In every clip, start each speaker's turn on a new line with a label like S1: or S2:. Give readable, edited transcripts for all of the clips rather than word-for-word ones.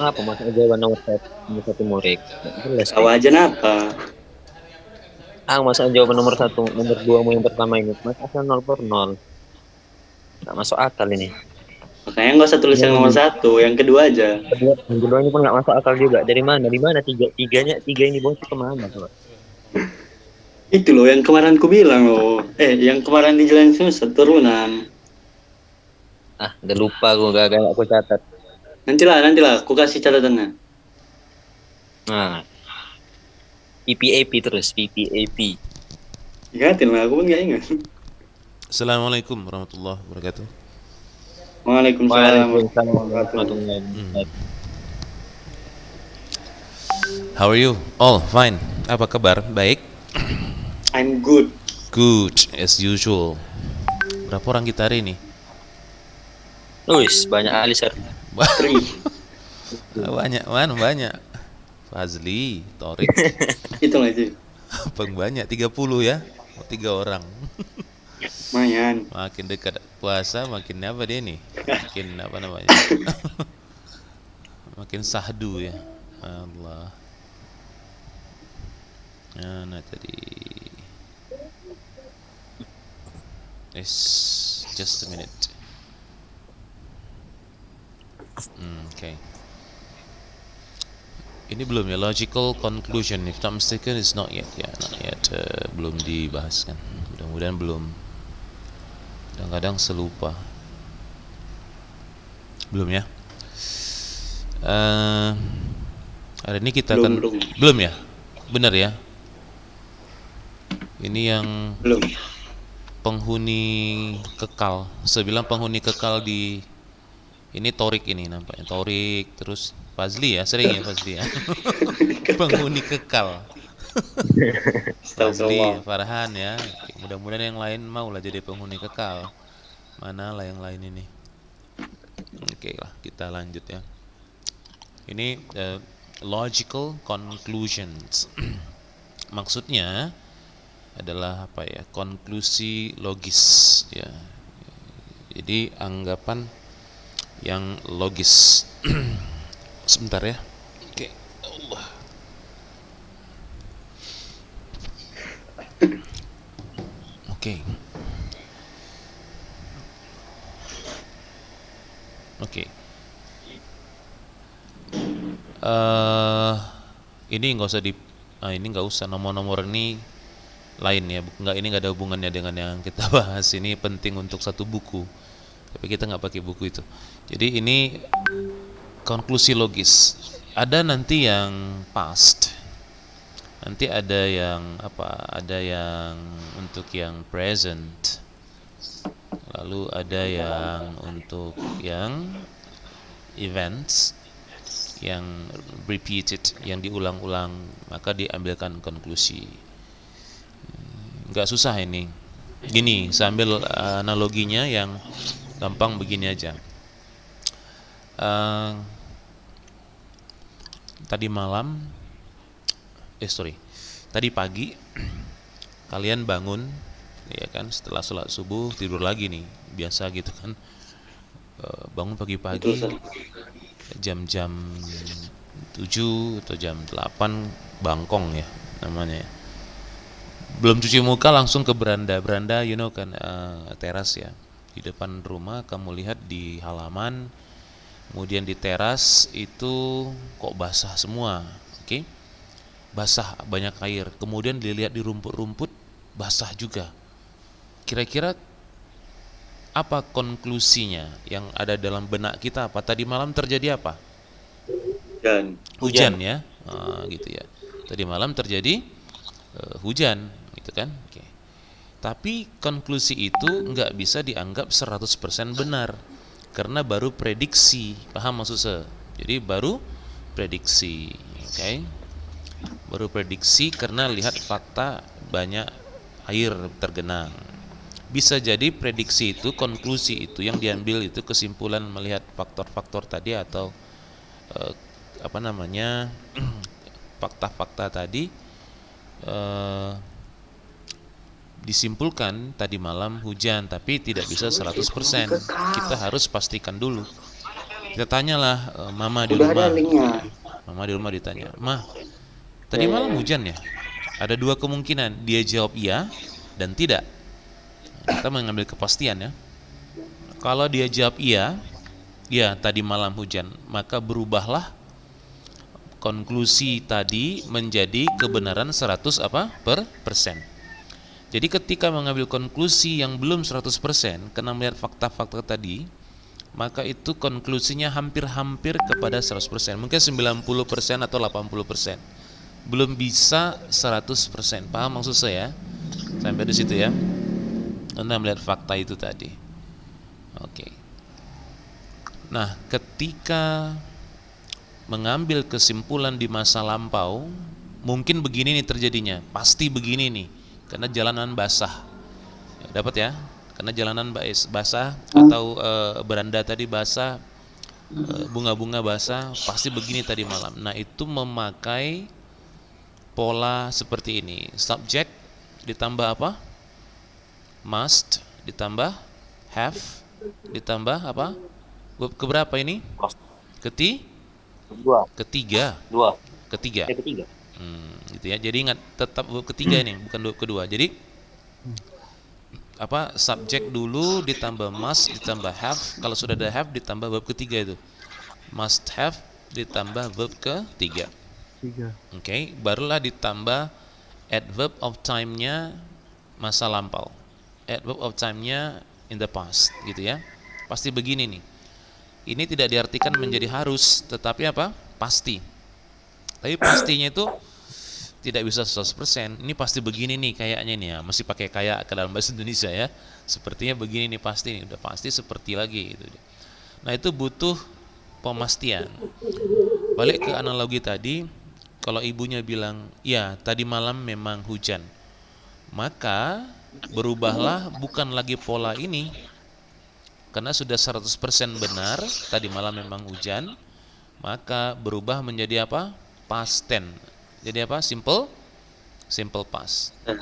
S1: Apa masa jawaban nomor satu Murik? Nggak jelas
S2: Kau
S1: nih.
S2: aja napa?
S1: Masa jawaban nomor satu, nomor dua mu yang pertama ini. Masa asal nol per nol. Nggak masuk akal ini.
S2: Makanya nggak usah tulis
S1: Yang
S2: yang nomor satu, yang kedua aja.
S1: yang kedua ini pun nggak masuk akal juga. Dari mana? Di mana tiga ini bos kemana coba?
S2: Itu loh yang kemarin ku bilang loh. Yang kemarin di Jalan Susah turunan.
S1: Udah lupa gue gak aku catat.
S2: Nantilah, aku kasih catatannya.
S1: Nah, PPAP terus, PPAP.
S2: Ingatin lah, aku pun nggak ingat.
S3: Assalamualaikum warahmatullahi wabarakatuh.
S2: Waalaikumsalam
S1: Waalaikumsalam
S2: warahmatullahi wabarakatuh.
S1: warahmatullahi
S3: Hmm.
S1: wabarakatuh.
S3: How are you? All fine. Apa kabar? Baik.
S2: I'm good.
S3: Good as usual. Berapa orang kita hari ini?
S1: Wis, banyak kali sir.
S2: Three.
S3: Banyak, mana banyak. Fazli, Torik,
S2: Hitung aja.
S3: Bang banyak 30 ya. 3 orang.
S2: Lumayan.
S3: Makin dekat puasa makin apa dia nih? Makin apa namanya? Makin sahdu ya. Allah. Nah tadi. Just a minute. Okay. Ini belum ya, logical conclusion if not mistaken is not yet ya, belum dibahas kan. Mudah-mudahan belum. Kadang-kadang selupa. Belum ya. Hari ini kita belum ya. Benar ya. Ini yang
S2: Belum.
S3: penghuni kekal. Saya bilang penghuni kekal di ini Torik ini nampaknya. Torik terus Fazli ya, sering ya Fazli ya. Penghuni kekal. Fazli, Farhan ya. Mudah-mudahan yang lain mau lah jadi penghuni kekal. Mana lah yang lain ini. Oke lah, kita lanjut ya. Ini logical conclusions. Maksudnya adalah apa ya? Konklusi logis ya. Jadi anggapan yang logis. Sebentar ya. Oke. Allah. Oke. Oke. Ini nggak usah ini nggak usah, nomor-nomor ini lain ya, ini nggak ada hubungannya dengan yang kita bahas. Ini penting untuk satu buku, tapi kita nggak pakai buku itu. Jadi ini konklusi logis. Ada nanti yang past, nanti ada yang apa? Ada yang untuk yang present, lalu ada yang untuk yang events yang repeated, yang diulang-ulang, maka diambilkan konklusi. Nggak susah ini. Gini, sambil analoginya yang gampang begini aja. Tadi pagi kalian bangun, ya kan, setelah sholat subuh tidur lagi nih, biasa gitu kan. Bangun pagi-pagi jam-jam 7 atau jam 8 bangkong ya namanya ya. Belum cuci muka langsung ke beranda you know kan, teras ya, di depan rumah. Kamu lihat di halaman, kemudian di teras itu kok basah semua. Oke, basah, banyak air. Kemudian dilihat di rumput-rumput basah juga. Kira-kira apa konklusinya yang ada dalam benak kita? Apa tadi malam terjadi apa? Hujan ya, gitu ya. Tadi malam terjadi hujan, gitu kan? Oke. Tapi konklusi itu nggak bisa dianggap 100% benar, karena baru prediksi. Paham maksud saya? Jadi baru prediksi, oke? Baru prediksi karena lihat fakta banyak air tergenang. Bisa jadi prediksi itu, konklusi itu yang diambil itu kesimpulan melihat faktor-faktor tadi atau fakta-fakta tadi, disimpulkan tadi malam hujan, tapi tidak bisa 100%. Kita harus pastikan dulu. Kita tanyalah mama di
S2: Udah ada
S3: rumah.
S2: linknya.
S3: Mama di rumah ditanya, "Mah, tadi malam hujan ya?" Ada dua kemungkinan, dia jawab iya dan tidak. Kita mengambil kepastian ya. Kalau dia jawab iya, ya tadi malam hujan, maka berubahlah konklusi tadi menjadi kebenaran 100 persen. Jadi ketika mengambil konklusi yang belum 100% karena melihat fakta-fakta tadi, maka itu konklusinya hampir-hampir kepada 100%. Mungkin 90% atau 80%. Belum bisa 100%. Paham maksud saya? Sampai di situ ya. Anda melihat fakta itu tadi. Oke. Nah, ketika mengambil kesimpulan di masa lampau, mungkin begini nih terjadinya, pasti begini nih, karena jalanan basah. Dapat ya? Karena jalanan basah atau beranda tadi basah, bunga-bunga basah, pasti begini tadi malam. Nah, itu memakai pola seperti ini. Subject ditambah apa? Must ditambah have ditambah apa? Keberapa ini?
S1: Dua.
S3: Ketiga.
S1: Dua.
S3: Ketiga.
S1: Ketiga.
S3: Gitu ya. Jadi ingat tetap verb ketiga ini, bukan kedua. Jadi apa? Subjek dulu ditambah must ditambah have. Kalau sudah ada have ditambah verb ketiga itu. Must have ditambah verb ketiga. Oke, barulah ditambah adverb of time-nya masa lampau. Adverb of time-nya in the past gitu ya. Pasti begini nih. Ini tidak diartikan menjadi harus, tetapi apa? Pasti. Tapi pastinya itu tidak bisa 100%. Ini pasti begini nih kayaknya nih ya. Masih pakai kayak ke dalam bahasa Indonesia ya. Sepertinya begini nih pasti nih, udah pasti seperti lagi gitu. Nah, itu butuh pemastian. Balik ke analogi tadi, kalau ibunya bilang, "Ya, tadi malam memang hujan." Maka berubahlah bukan lagi pola ini. Karena sudah 100% benar, tadi malam memang hujan, maka berubah menjadi apa? Past tense. Jadi apa? Simple past. Nah,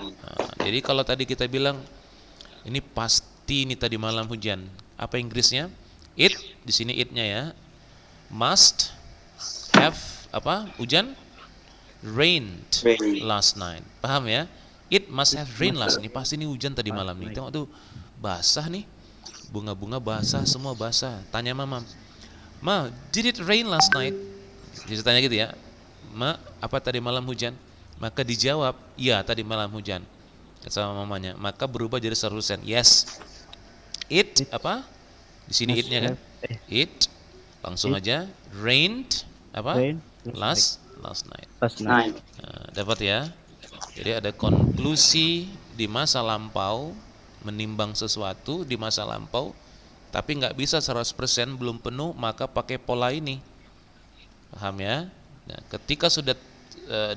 S3: jadi kalau tadi kita bilang ini pasti ini tadi malam hujan. Apa Inggrisnya? It, di sini it-nya ya. Must have apa? Hujan? Rained last night. Paham ya? It must have rained last night. Pasti ini hujan tadi malam nih. Tengok tuh basah nih. Bunga-bunga basah, semua basah. Tanya mama, "Ma, did it rain last night?" Jadi tanya gitu ya. "Ma, apa tadi malam hujan?" Maka dijawab, "Iya, tadi malam hujan." Sama mamanya. Maka berubah jadi 100%. Yes. It apa? Di sini it-nya kan? It langsung aja rained apa? Last night.
S2: Nah,
S3: Dapat ya? Jadi ada konklusi di masa lampau, menimbang sesuatu di masa lampau, tapi nggak bisa 100% belum penuh, maka pakai pola ini. Paham ya? Nah, ketika sudah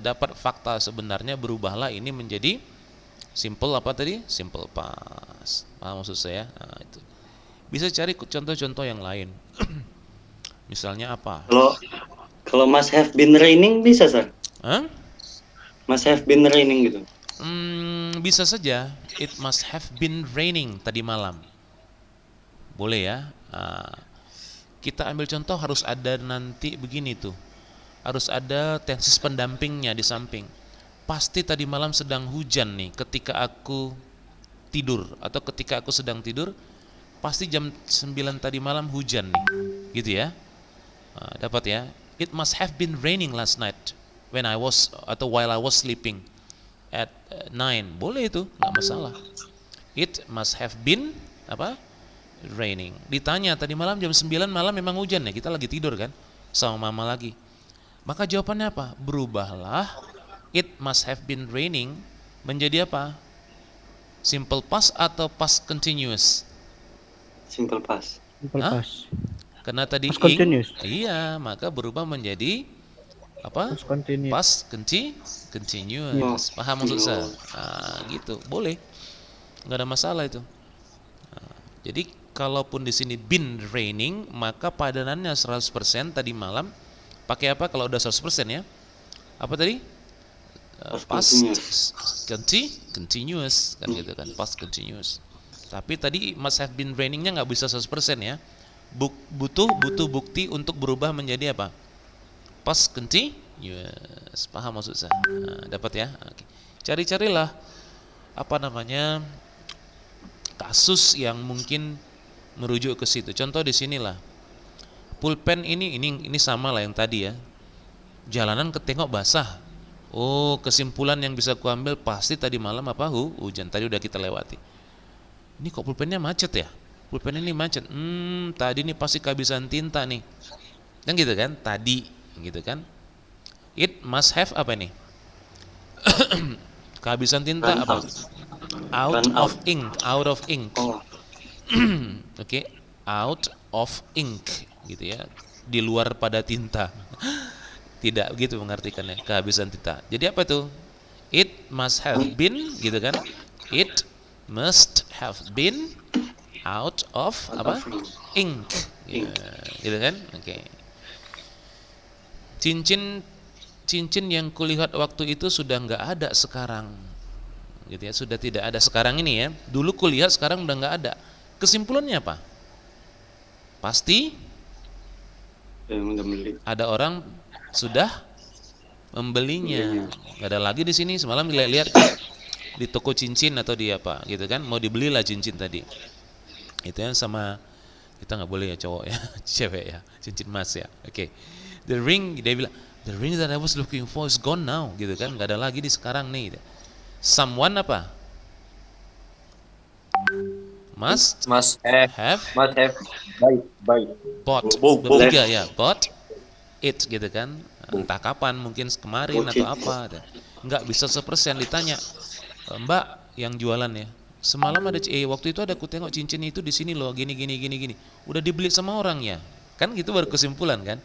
S3: dapat fakta sebenarnya, berubahlah ini menjadi simple apa tadi? Simple past. Paham maksud saya? Nah, itu. Bisa cari contoh-contoh yang lain. Misalnya apa?
S2: Kalau must have been raining bisa, Sir?
S3: Hah?
S2: Must have been raining gitu.
S3: Bisa saja. It must have been raining tadi malam. Boleh ya. Kita ambil contoh, harus ada nanti begini tuh. Harus ada tenses pendampingnya di samping. Pasti tadi malam sedang hujan nih ketika aku tidur, atau ketika aku sedang tidur, pasti jam 9 tadi malam hujan nih. Gitu ya. Dapat ya. It must have been raining last night when I was atau while I was sleeping at 9. Boleh itu, nggak masalah. It must have been apa? Raining. Ditanya tadi malam jam 9 malam memang hujan ya, kita lagi tidur kan sama mama lagi. Maka jawabannya apa? Berubahlah it must have been raining menjadi apa? Simple past atau past continuous?
S2: Simple past.
S3: Karena tadi
S4: Past continuous.
S3: Iya, maka berubah menjadi apa? Past continuous. Paham maksud saya? Gitu. Boleh. Nggak ada masalah itu. Jadi kalaupun di sini been raining, maka padanannya 100% tadi malam. Pakai apa kalau udah 100% ya? Apa tadi? Past continuous kan gitu kan, past continuous. Tapi tadi must have been raining-nya nggak bisa 100% ya. butuh bukti untuk berubah menjadi apa? Past continuous. Paham maksud saya? Nah, dapat ya? Oke. Cari-carilah apa namanya kasus yang mungkin merujuk ke situ. Contoh di sinilah. Pulpen ini sama lah yang tadi ya. Jalanan ketengok basah. Oh, kesimpulan yang bisa kuambil pasti tadi malam apa hujan. Tadi udah kita lewati. Ini kok pulpennya macet ya? Pulpen ini macet. Tadi ini pasti kehabisan tinta nih. Kan gitu kan? Tadi gitu kan? It must have apa nih? Kehabisan tinta
S2: Run
S3: apa?
S2: out.
S3: Out
S2: Run
S3: of
S2: out.
S3: ink, out of ink.
S2: Oh,
S3: Oke, out of ink gitu ya. Di luar pada tinta. Tidak begitu mengartikannya, kehabisan tinta. Jadi apa itu? It must have been gitu kan? It must have been out of
S2: out
S3: apa?
S2: of ink.
S3: Ink. Ya, gitu kan? Oke. Cincin yang kulihat waktu itu sudah nggak ada sekarang, gitu ya, sudah tidak ada sekarang ini ya. Dulu kulihat, sekarang udah nggak ada. Kesimpulannya apa? Pasti
S2: Yang udah beli.
S3: ada orang sudah membelinya. Nggak ada lagi di sini. Semalam lihat di toko cincin atau di apa, gitu kan? Mau dibelilah cincin tadi. Itu yang sama kita nggak boleh ya cowok ya, cewek ya, cincin emas ya. Oke. The ring, dia bilang, the ring that I was looking for is gone now, gitu kan? Nggak ada lagi di sekarang nih. Someone apa? Must
S1: Must
S3: have
S1: buy.
S3: bought.
S2: Oh,
S3: Bertiga ya, bought it gitu kan? Entah kapan, mungkin kemarin
S2: Bought
S3: atau
S2: it.
S3: apa. Nggak bisa 100% ditanya, Mbak yang jualan ya. Semalam ada waktu itu ada ku tengok cincin itu di sini loh, gini. Udah dibeli sama orang ya? Kan gitu baru kesimpulan kan?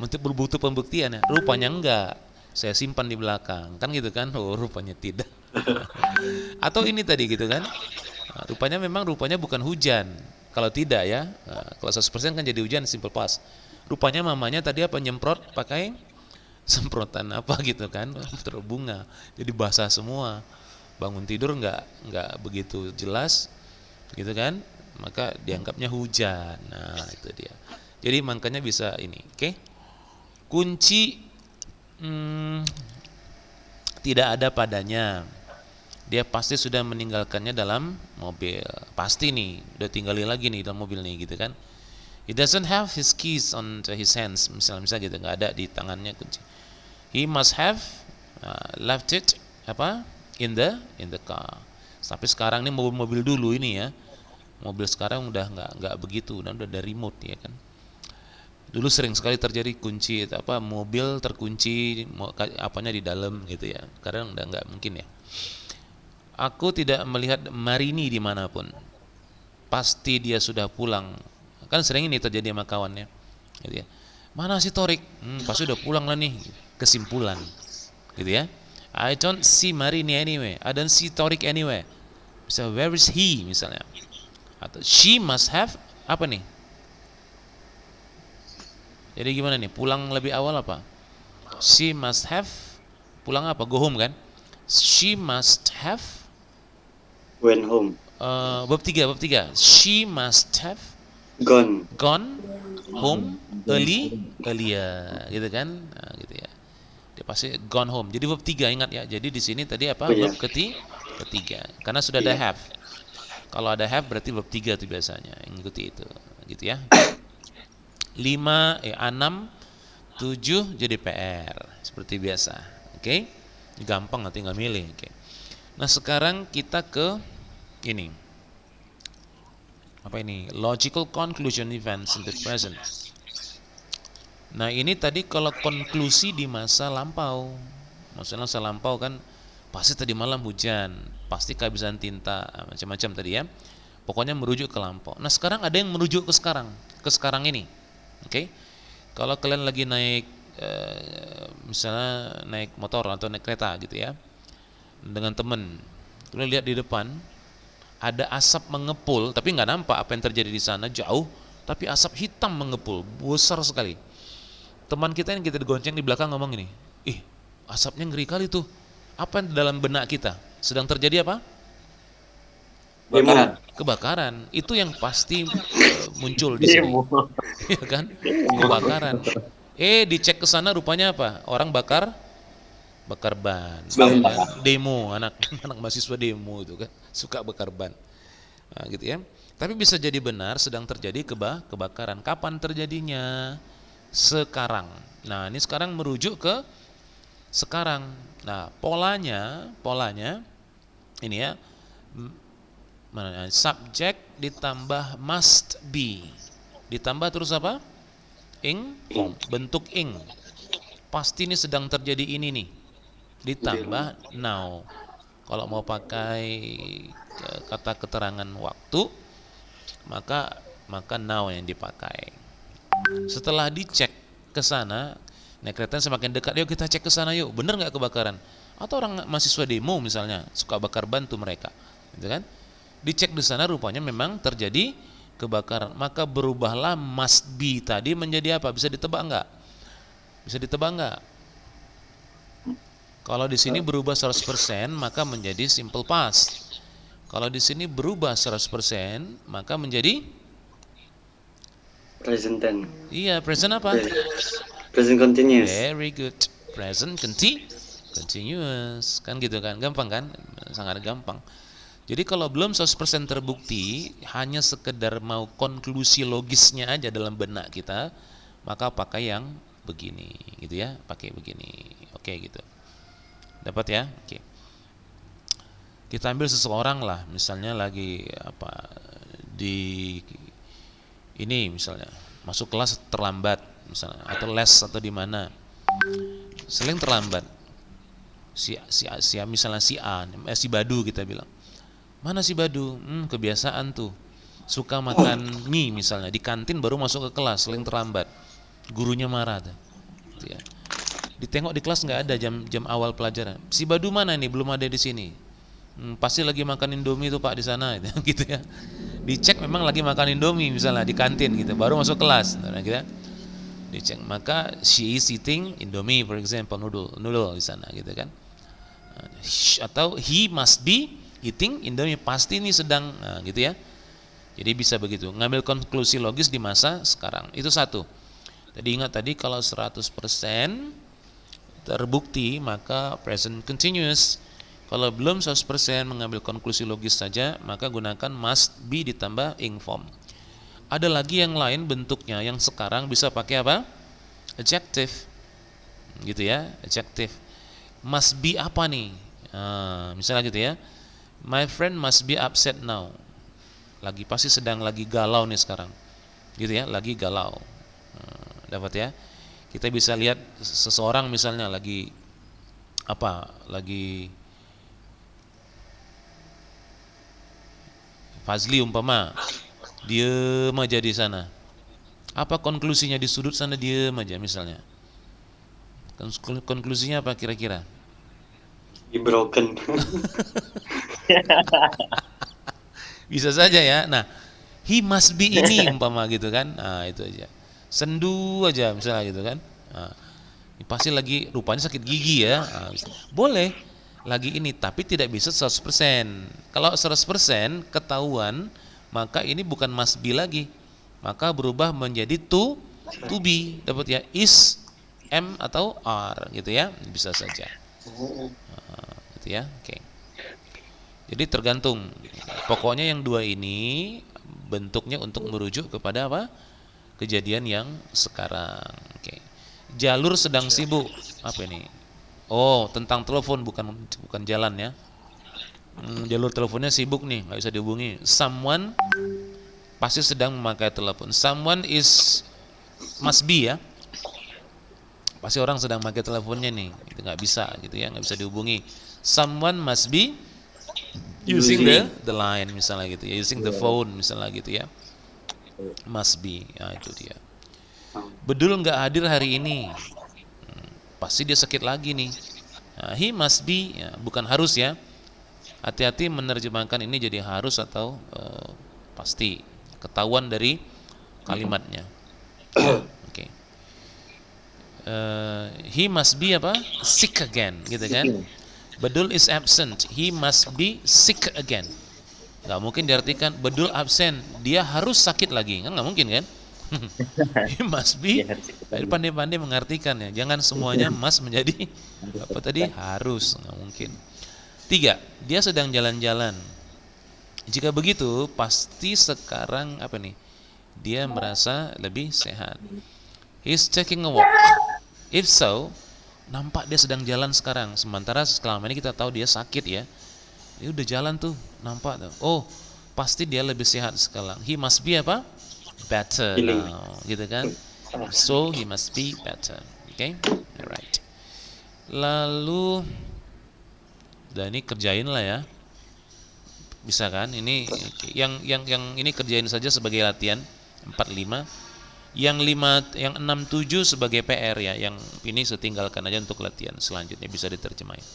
S3: Untuk berbutuh pembuktian ya. Rupanya enggak. Saya simpan di belakang. Kan gitu kan? Oh, rupanya tidak. Atau ini tadi gitu kan? Rupanya bukan hujan. Kalau tidak ya, kalau 100% kan jadi hujan, simple pass. Rupanya mamanya tadi apa, nyemprot pakai semprotan apa gitu kan, bunga. Jadi basah semua. Bangun tidur nggak begitu jelas, gitu kan? Maka dianggapnya hujan. Nah, itu dia. Jadi makanya bisa ini, oke? Kunci tidak ada padanya. Dia pasti sudah meninggalkannya dalam mobil. Pasti nih, udah tinggalin lagi nih dalam mobil nih, gitu kan? He doesn't have his keys on his hands, misalnya gitu, nggak ada di tangannya kunci. He must have left it apa in the car. Tapi sekarang ini mobil dulu ini ya, mobil sekarang udah nggak begitu, udah ada remote ya kan. Dulu sering sekali terjadi kunci apa, mobil terkunci apanya di dalam gitu ya. Sekarang udah nggak mungkin ya. Aku tidak melihat Marini dimanapun. Pasti dia sudah pulang. Kan sering ini terjadi sama kawannya, gitu ya. Mana si Torik? Pasti udah pulang lah nih. Kesimpulan, gitu ya. I don't see Marini anywhere. I don't see Torik anywhere. Bisa where is he misalnya? Atau she must have apa nih? Jadi gimana nih? Pulang lebih awal apa? She must have pulang apa? Go home kan? She must have
S2: Went home.
S3: bab 3. She must have
S2: Gone.
S3: gone home earlier, gitu kan? Nah, gitu ya. Dia pasti gone home. Jadi bab 3 ingat ya. Jadi di sini tadi apa?
S2: Oh, iya.
S3: Bab ketiga. Karena sudah ada
S2: Iya.
S3: have. Kalau ada have berarti bab 3 itu biasanya yang ikuti itu, gitu ya. 6, 7 jadi PR seperti biasa. Oke? Gampang, tinggal milih. Oke. Nah, sekarang kita ke ini. Apa ini? Logical conclusion events in the present. Nah, ini tadi kalau konklusi di masa lampau. Maksudnya masa lampau kan pasti tadi malam hujan, pasti kehabisan tinta, macam-macam tadi ya. Pokoknya merujuk ke lampau. Nah, sekarang ada yang merujuk ke sekarang ini. Oke. Kalau kalian lagi naik misalnya naik motor atau naik kereta gitu ya, dengan temen, kalian lihat di depan ada asap mengepul, tapi nggak nampak apa yang terjadi di sana jauh, tapi asap hitam mengepul besar sekali. Teman kita yang kita digonceng di belakang ngomong ini, asapnya ngeri kali tuh. Apa yang dalam benak kita? Sedang terjadi apa?
S2: Kebakaran.
S3: Kebakaran. Itu yang pasti muncul di sini,
S1: Demo.
S3: ya kan? Kebakaran. Dicek ke sana rupanya apa? Orang bakar ban,
S2: Ban.
S3: ya kan? Demo, anak anak mahasiswa demo itu kan suka bakar ban. Nah, gitu ya. Tapi bisa jadi benar sedang terjadi kebakaran. Kapan terjadinya? Sekarang. Nah, ini sekarang merujuk ke sekarang. Nah, polanya ini ya, subjek ditambah must be, ditambah terus apa? Ing form, bentuk ing. Pasti ini sedang terjadi ini nih. Ditambah now. Kalau mau pakai kata keterangan waktu, maka now yang dipakai. Setelah dicek ke sana, nah kereta semakin dekat, yuk kita cek ke sana yuk, bener nggak kebakaran? Atau orang mahasiswa demo misalnya suka bakar ban tuh mereka, gitu kan? Dicek di sana rupanya memang terjadi kebakaran, maka berubahlah must be tadi menjadi apa? Bisa ditebak nggak? Bisa ditebak nggak? Kalau di sini berubah 100% maka menjadi simple past. Kalau di sini berubah 100% maka menjadi
S2: Present tense.
S3: iya, present apa?
S2: Present continuous.
S3: Very good. Present continuous. Kan gitu kan? Gampang kan? Sangat gampang. Jadi kalau belum 100% terbukti, hanya sekedar mau konklusi logisnya aja dalam benak kita, maka pakai yang begini, gitu ya, pakai begini. Oke, gitu. Dapat ya? Oke. Kita ambil seseorang lah, misalnya lagi apa di ini misalnya masuk kelas terlambat misalnya, atau les atau di mana sering terlambat. Si misalnya si Badu kita bilang. Mana si Badu? Kebiasaan tuh. Suka makan mie misalnya di kantin baru masuk ke kelas, sering terlambat. Gurunya marah tuh. Gitu ya. Ditengok di kelas nggak ada jam awal pelajaran. Si Badu mana nih? Belum ada di sini. Pasti lagi makan Indomie tuh Pak di sana gitu ya. Dicek memang lagi makan Indomie misalnya di kantin gitu, baru masuk kelas. Nah, gitu. Dicek, maka she is eating Indomie for example, noodle di sana gitu kan. Atau he must be eating Indomie, pasti ini sedang gitu ya. Jadi bisa begitu, ngambil konklusi logis di masa sekarang. Itu satu. Jadi ingat tadi kalau 100% terbukti maka present continuous. Kalau belum 100% mengambil konklusi logis saja, maka gunakan must be ditambah ing form. Ada lagi yang lain bentuknya yang sekarang bisa pakai apa? Adjective. Gitu ya, adjective. Must be apa nih? Misalnya gitu ya. My friend must be upset now. Pasti sedang lagi galau nih sekarang. Gitu ya, lagi galau. Dapat ya? Kita bisa lihat seseorang misalnya lagi Fazli umpama diem aja di sana. Apa konklusinya di sudut sana, diem aja misalnya. Konklusinya apa kira-kira?
S2: Broken.
S3: Bisa saja ya. Nah, he must be ini umpama gitu kan. Nah, itu aja. Sendu aja misalnya gitu kan. Nah, pasti lagi rupanya sakit gigi ya. Nah, boleh lagi ini, tapi tidak bisa 100%. Kalau 100% ketahuan, maka ini bukan must be lagi. Maka berubah menjadi to be. Dapat ya, is, am atau are gitu ya. Bisa saja. Gitu ya. Oke. Jadi tergantung. Pokoknya yang dua ini bentuknya untuk merujuk kepada apa? Kejadian yang sekarang. Oke. Jalur sedang sibuk. Apa ini? Oh, tentang telepon, bukan jalan ya. Jalur teleponnya sibuk nih, nggak bisa dihubungi. Someone pasti sedang memakai telepon. Someone must be ya. Pasti orang sedang memakai teleponnya nih, itu nggak bisa gitu ya, nggak bisa dihubungi. Someone must be using the line misalnya gitu ya, using the phone misalnya gitu ya. Must be, ya itu dia. Bedul nggak hadir hari ini. Pasti dia sakit lagi nih. Nah, he must be, ya, bukan harus ya. Hati-hati menerjemahkan ini jadi harus atau pasti. Ketahuan dari kalimatnya. Oke. He must be apa? Sick again, gitu kan? Bedul is absent. He must be sick again. Nggak mungkin diartikan Bedul absen, dia harus sakit lagi, kan nggak mungkin kan? He must
S1: Dia
S3: be.
S1: harus ikut
S3: Jadi
S1: lagi.
S3: pandai-pandai mengartikan ya. Jangan semuanya must menjadi
S1: Harus
S3: apa tadi
S1: ikutan.
S3: harus, nggak mungkin. 3, dia sedang jalan-jalan. Jika begitu, pasti sekarang apa nih? Dia merasa lebih sehat. He's taking a walk. If so, nampak dia sedang jalan sekarang. Sementara selama ini kita tahu dia sakit ya. Dia udah jalan tuh, nampak tuh. Oh, pasti dia lebih sehat sekarang. He must be apa? Better
S2: Healing.
S3: now, gitu kan? So he must be better. Oke, alright. Lalu, dan ini kerjain lah ya. Bisa kan? Ini yang ini kerjain saja sebagai latihan 4-5. Yang 6-7 sebagai PR ya. Yang ini setinggalkan aja untuk latihan selanjutnya bisa diterjemahin.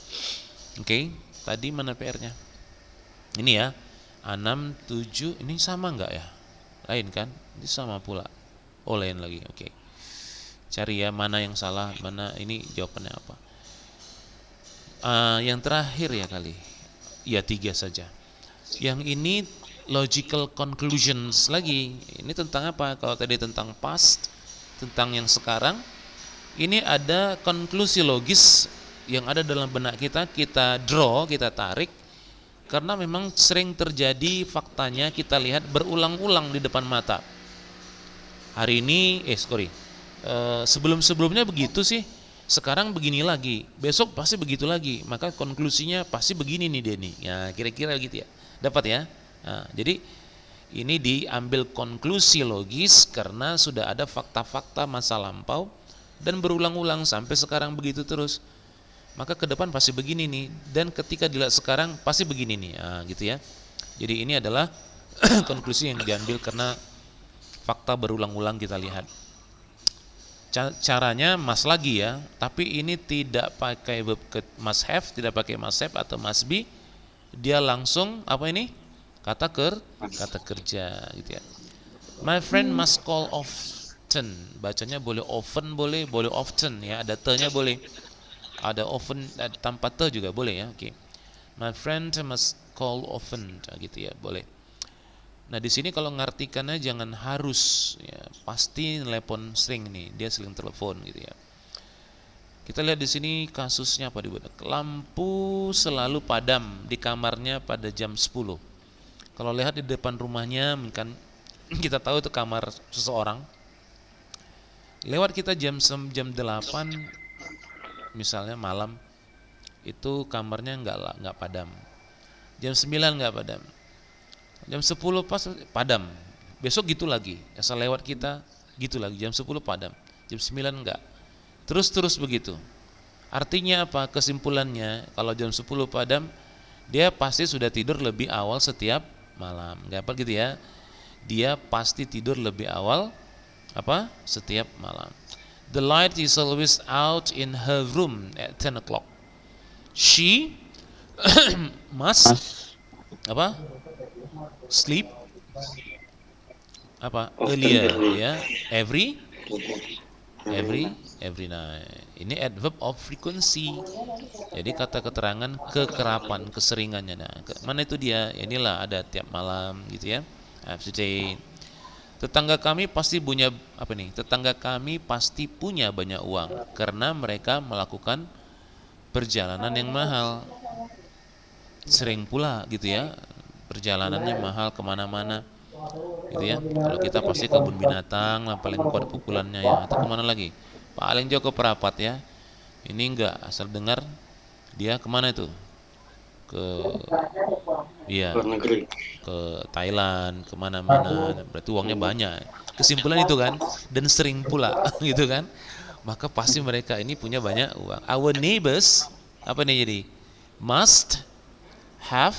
S3: Oke, tadi mana PR-nya? Ini ya. 6, 7 ini sama enggak ya? Lain kan? Ini sama pula. Oh, lain lagi. Oke. Cari ya mana yang salah, mana ini jawabannya apa. Yang terakhir ya kali. Ya 3 saja. Yang ini logical conclusions lagi. Ini tentang apa? Kalau tadi tentang past, tentang yang sekarang, ini ada konklusi logis yang ada dalam benak kita draw, kita tarik, karena memang sering terjadi faktanya kita lihat berulang-ulang di depan mata. Hari ini, sebelum-sebelumnya begitu sih, sekarang begini lagi, besok pasti begitu lagi, maka konklusinya pasti begini nih Denny. Ya kira-kira gitu ya, dapat ya. Nah, jadi ini diambil konklusi logis karena sudah ada fakta-fakta masa lampau dan berulang-ulang sampai sekarang begitu terus. Maka ke depan pasti begini nih, dan ketika dilihat sekarang pasti begini nih, gitu ya. Jadi ini adalah konklusi yang diambil karena fakta berulang-ulang kita lihat. Caranya mas lagi ya, tapi ini tidak pakai verb must have, tidak pakai must have atau must be, dia langsung apa ini? Kata kerja gitu ya. My friend must call often, bacanya boleh often, boleh often ya, ada te-nya boleh, ada often tanpa te juga boleh ya. Oke. My friend must call often gitu ya, boleh. Nah di sini kalau ngartikannya jangan harus ya, pasti telepon sering nih, dia sering telepon gitu ya. Kita lihat di sini kasusnya apa dibuat. Lampu selalu padam di kamarnya pada jam 10. Kalau lihat di depan rumahnya kan kita tahu itu kamar seseorang. Lewat kita jam 8 misalnya malam itu kamarnya enggak padam. Jam 9 enggak padam. Jam 10 pas padam. Besok gitu lagi. Asal lewat kita gitu lagi. Jam 10 padam. Jam 9 enggak. Terus begitu. Artinya apa? Kesimpulannya kalau jam 10 padam, dia pasti sudah tidur lebih awal setiap malam. Enggak apa gitu ya. Dia pasti tidur lebih awal apa? Setiap malam. The light is always out in her room at 10 o'clock. She must apa? Sleep apa? Earlier ya. Every night. Ini adverb of frequency. Jadi kata keterangan kekerapan, keseringannya. Nah, mana itu dia? Inilah ada tiap malam gitu ya. Every day. Tetangga kami pasti punya apa nih? Tetangga kami pasti punya banyak uang karena mereka melakukan perjalanan yang mahal. Sering pula gitu ya. Perjalanannya mahal kemana-mana gitu ya. Kalau kita pasti kebun binatang lah paling kuat pukulannya ya, atau kemana lagi, paling jauh ke Perapat ya. Ini enggak, asal dengar dia kemana itu, ke iya
S2: Luar negeri.
S3: ke Thailand, kemana-mana, berarti uangnya banyak. Kesimpulan itu kan, dan sering pula gitu kan, maka pasti mereka ini punya banyak uang. Our neighbors apa nih jadi must have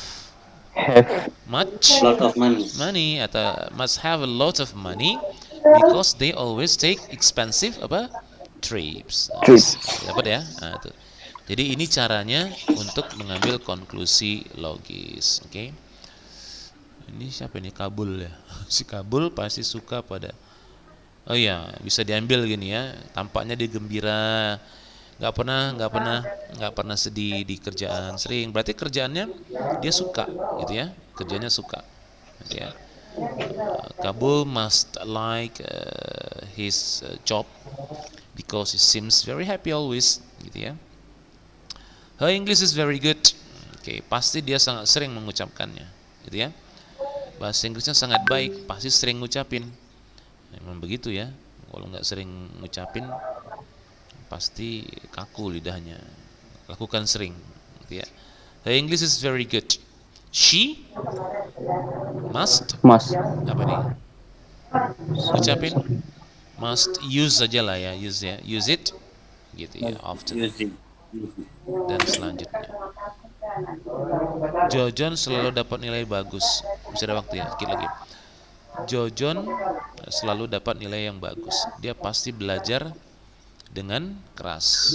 S3: much
S2: Lot of money.
S3: money atau must have a lot of money because they always take expensive apa trips. Dapat ya? Nah, itu. Jadi ini caranya untuk mengambil konklusi logis. Oke. Ini siapa ini? Kabul ya. Si Kabul pasti suka pada. Oh iya, bisa diambil gini ya. Tampaknya dia gembira. nggak pernah sedih di kerjaan, sering. Berarti kerjaannya dia suka, gitu ya. Kerjanya suka, gitu ya. Kabul must like his job because he seems very happy always, gitu ya. Her English is very good. Oke, pasti dia sangat sering mengucapkannya, gitu ya. Bahasa Inggrisnya sangat baik, pasti sering ngucapin. Memang begitu ya. Kalau nggak sering ngucapin, pasti kaku lidahnya. Lakukan sering, gitu ya. Her English is very good. She must
S4: Mas.
S3: apa nih? Ucapin must use saja lah ya, use ya, use it, gitu ya, often.
S2: Using.
S3: Dan selanjutnya, Jojon selalu dapat nilai bagus. Masih ada waktu ya, sedikit lagi. Jojon selalu dapat nilai yang bagus. Dia pasti belajar dengan keras.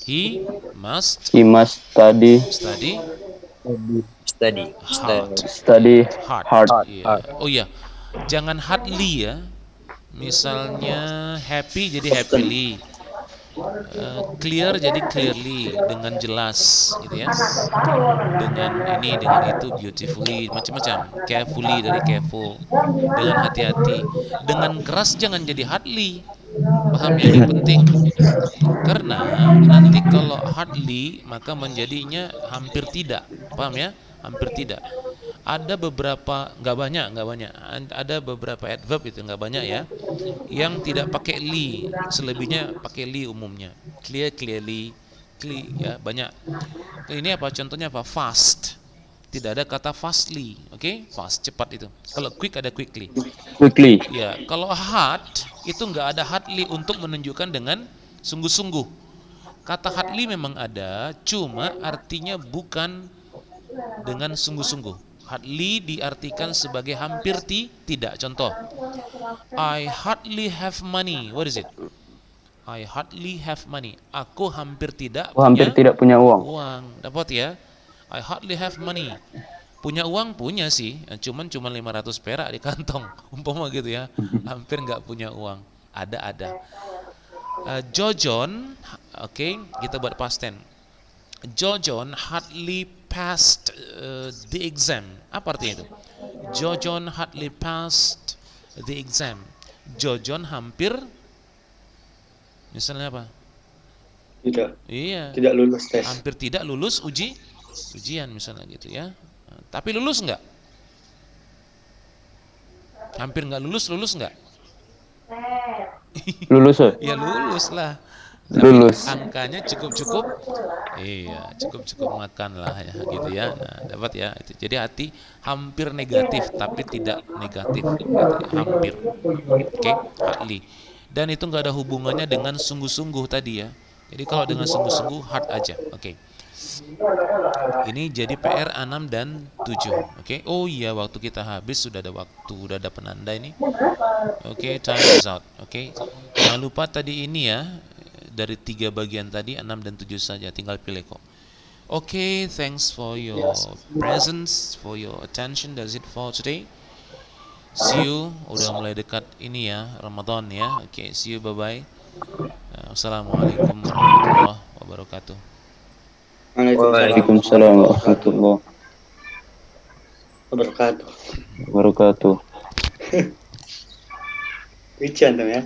S3: He must
S4: He must study
S3: study
S1: Study.
S3: hard.
S4: hard.
S3: Iya. Oh iya, jangan hardly ya. Misalnya happy jadi happily, clear jadi clearly, dengan jelas, gitu ya. Dengan ini, dengan itu, beautifully, macam-macam. Carefully dari careful, dengan hati-hati. Dengan keras jangan jadi hardly. Paham ya, ini penting. Karena nanti kalau hardly maka menjadinya hampir tidak. Paham ya? Hampir tidak. Ada beberapa, nggak banyak, ada beberapa adverb itu nggak banyak ya, yang tidak pakai li, selebihnya pakai li umumnya. Clear, clearly, ya banyak. Ini apa contohnya apa? Fast, tidak ada kata fastly, oke? Fast, cepat itu. Kalau quick ada quickly.
S4: Quickly.
S3: Ya, kalau hard itu nggak ada hardly untuk menunjukkan dengan sungguh-sungguh. Kata hardly memang ada, cuma artinya bukan dengan sungguh-sungguh. Hardly diartikan sebagai hampir tidak. Contoh, I hardly have money. What is it? I hardly have money. Aku hampir tidak
S4: punya uang.
S3: Dapat ya? I hardly have money. Punya uang punya sih, cuma 500 perak di kantong. Umpama gitu ya. Hampir nggak punya uang. Ada. Jojon, oke, kita buat past tense. Jojon hardly passed the exam. Apa artinya itu? Jojon hardly passed the exam. Jojon hampir, misalnya apa?
S2: Tidak lulus tes.
S3: Hampir tidak lulus ujian misalnya gitu ya. Tapi lulus nggak? Hampir nggak lulus nggak?
S4: Lulus.
S3: Ya lulus lah.
S4: Lulus.
S3: Angkanya cukup. Iya, cukup makan lah ya, gitu ya. Nah, dapat ya. Jadi hati hampir negatif, tapi tidak negatif. Gitu ya. Hampir. Oke, hardly. Dan itu nggak ada hubungannya dengan sungguh-sungguh tadi ya. Jadi kalau dengan sungguh-sungguh hard aja. Oke. Ini jadi PR 6 dan 7. Oke. Oh iya, waktu kita habis sudah ada penanda ini. Oke, time is out. Oke. Jangan lupa tadi ini ya. Dari 3 bagian tadi 6 dan 7 saja, tinggal pilih kok. Oke, thanks for your presence, for your attention. That's it for today. See you. Udah mulai dekat ini ya, Ramadan ya. Oke, see you, bye bye. Assalamualaikum warahmatullahi wabarakatuh.
S4: Waalaikumsalam warahmatullahi
S2: Wabarakatuh.
S4: wabarakatuh.
S2: Hujan tuh ya.